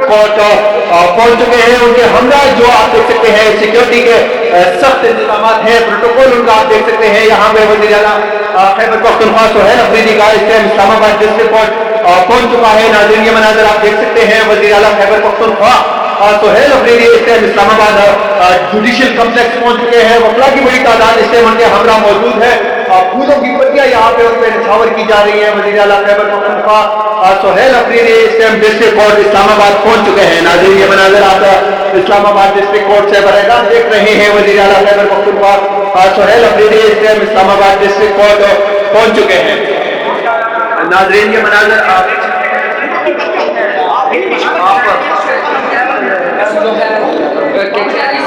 Court पहुंच चुके हैं। उनके हमरा जो आप देख सकते हैं सिक्योरिटी के सख्त इंतजाम हैं, प्रोटोकॉल उनका आप देख सकते हैं। यहाँ पे वज़ीर आला खैबर पख्तूनख्वा सोहेल अफरीदी का इस टाइम इस्लामाबाद डिस्ट्रिक्ट कोर्ट पहुंच चुका है। नाज़रीन ये मनाज़र आप देख सकते हैं, वज़ीर आला खैबर पख्तूनख्वा सोहेल अफरीदी इस टाइम इस्लामाबाद जुडिशियल कम्प्लेक्स पहुंच चुके हैं। वकला की बड़ी तादाद इस टाइम उनके हमरा मौजूद है। फूलों की पत्तियां यहाँ पे उन पर निछावर की जा रही है। वज़ीर आला खैबर पख्तूनख्वा सोहेल अफरीदी इस टाइम डिस्ट्रिक्ट कोर्ट इस्लामाबाद पहुंच चुके हैं। नाज़रीन ये मनाज़र आप इस्लामाबाद डिस्ट्रिक्ट कोर्ट से बराह देख रहे हैं। वज़ीर आला खैबर पख्तूनख्वा सोहेल अफरीदी इस टाइम इस्लामाबाद डिस्ट्रिक्ट कोर्ट पहुंच चुके हैं। नाज़रीन ये मनाज़र आप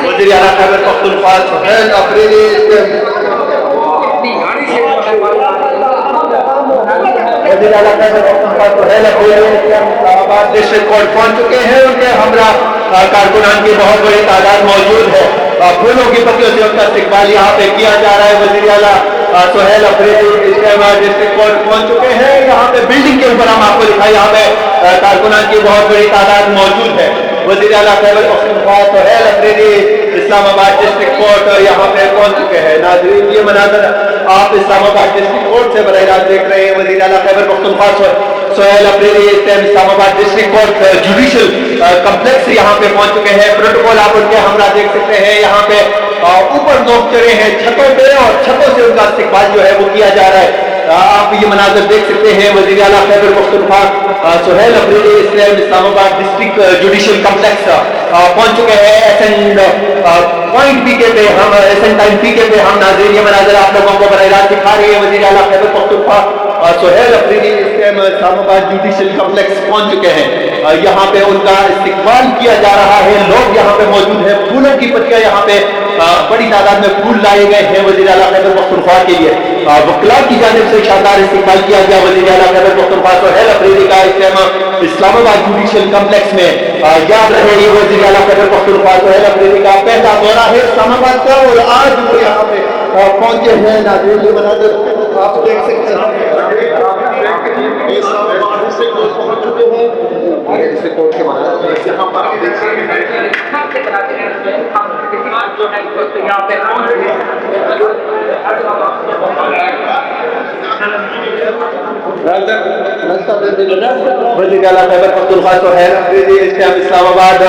वज़ीर आला खैबर पख्तूनख्वा सोहेल अफरीदी इस्लामाबाद डिस्ट्रिक्ट कोर्ट पहुंच चुके हैं। उनके हमरा कारकुनान की बहुत बड़ी तादाद मौजूद है। फूलों की पत्तियों से उनका इस्तकबाल यहाँ पे किया जा रहा है। वज़ीर आला सोहेल अफरीदी इस्लामाबाद डिस्ट्रिक्ट कोर्ट पहुंच चुके हैं। यहाँ पे बिल्डिंग के ऊपर हम आपको दिखाई, यहाँ पे कारकुनान की बहुत बड़ी तादाद मौजूद है। वज़ीर आला खैबर पख्तूनख्वा सोहेल अफरीदी इस्लामाबाद डिस्ट्रिक्ट कोर्ट यहाँ पे पहुंच चुके हैं। नाज़रीन ये मनाज़र आप इस्लामाबाद डिस्ट्रिक्ट कोर्ट से बराह देख रहे हैं। वज़ीर आला Khyber Pakhtunkhwa Sohail Afridi Islamabad district court judicial complex यहाँ पे पहुंच चुके हैं। प्रोटोकॉल आप उनके हमरा देख सकते हैं। यहाँ पे ऊपर लोग चढ़े हैं छतों पे और छतों से उनका इस्तकबाल जो है वो किया जा रहा है। आप ये मनाज़र देख सकते हैं। वज़ीर आला Khyber Pakhtunkhwa Sohail Afridi Islamabad district judicial complex पहुंच चुके हैं। एसेंट पॉइंट पीके पे हम एसेंट टाइम पीके पे हम नाज़रीन ये मनाज़र आप लोगों को बराह दिखा रही है। वज़ीर आला खैबर पख्तूनख्वा सोहेल अफरीदी इस्लामाबाद जुडिशियल कम्प्लेक्स पहुंच चुके हैं। यहाँ पे उनका इस्तकबाल किया जा रहा है। लोग यहाँ पे मौजूद हैं। फूलों की पत्तियां यहाँ पे बड़ी तादाद में फूल लाए गए हैं वज़ीर आला खैबर पख्तूनख्वा के लिए। वकला की जानिब से शानदार इस्तकबाल किया गया। वज़ीर आला खैबर पख्तूनख्वा सोहेल अफरीदी का इस्लामाबाद जुडिशियल कम्प्लेक्स में याद रहे ये वज़ीर आला खैबर पख्तूनख्वा सोहेल अफरीदी का पहला दौरा है इस्लामाबाद का और आज वो यहाँ पे पहुंचे हैं। नाज़रीन ये मनाज़र आप देख सकते हैं। कोर्ट के मनाज़र यहाँ पर आप देख सकते हैं। वज़ीर आला खैबर पख्तूनख्वा सोहेल अफरीदी इस्लामाबाद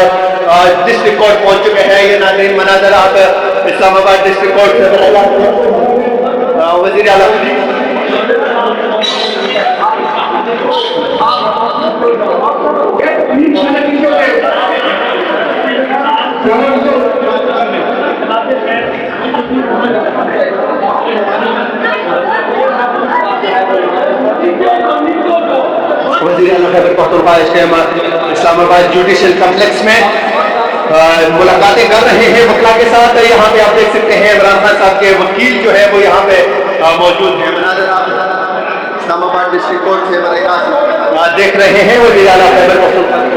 डिस्ट्रिक्ट कोर्ट पहुंच चुके हैं। ये नाज़रीन मनाज़र आप इस्लामाबाद डिस्ट्रिक्ट कोर्ट से वज़ीर आला वज़ीर आला खैबर पख्तूनख्वा इस्लामाबाद जुडिशियल कम्प्लेक्स में मुलाकातें कर रहे हैं वकला के साथ। यहाँ पे आप देख सकते हैं इमरान खान साहब के वकील जो है वो यहाँ पे मौजूद हैं। इस्लामाबाद डिस्ट्रिक्ट कोर्ट से बराह देख रहे हैं। वज़ीर आला खैबर पख्तूनख्वा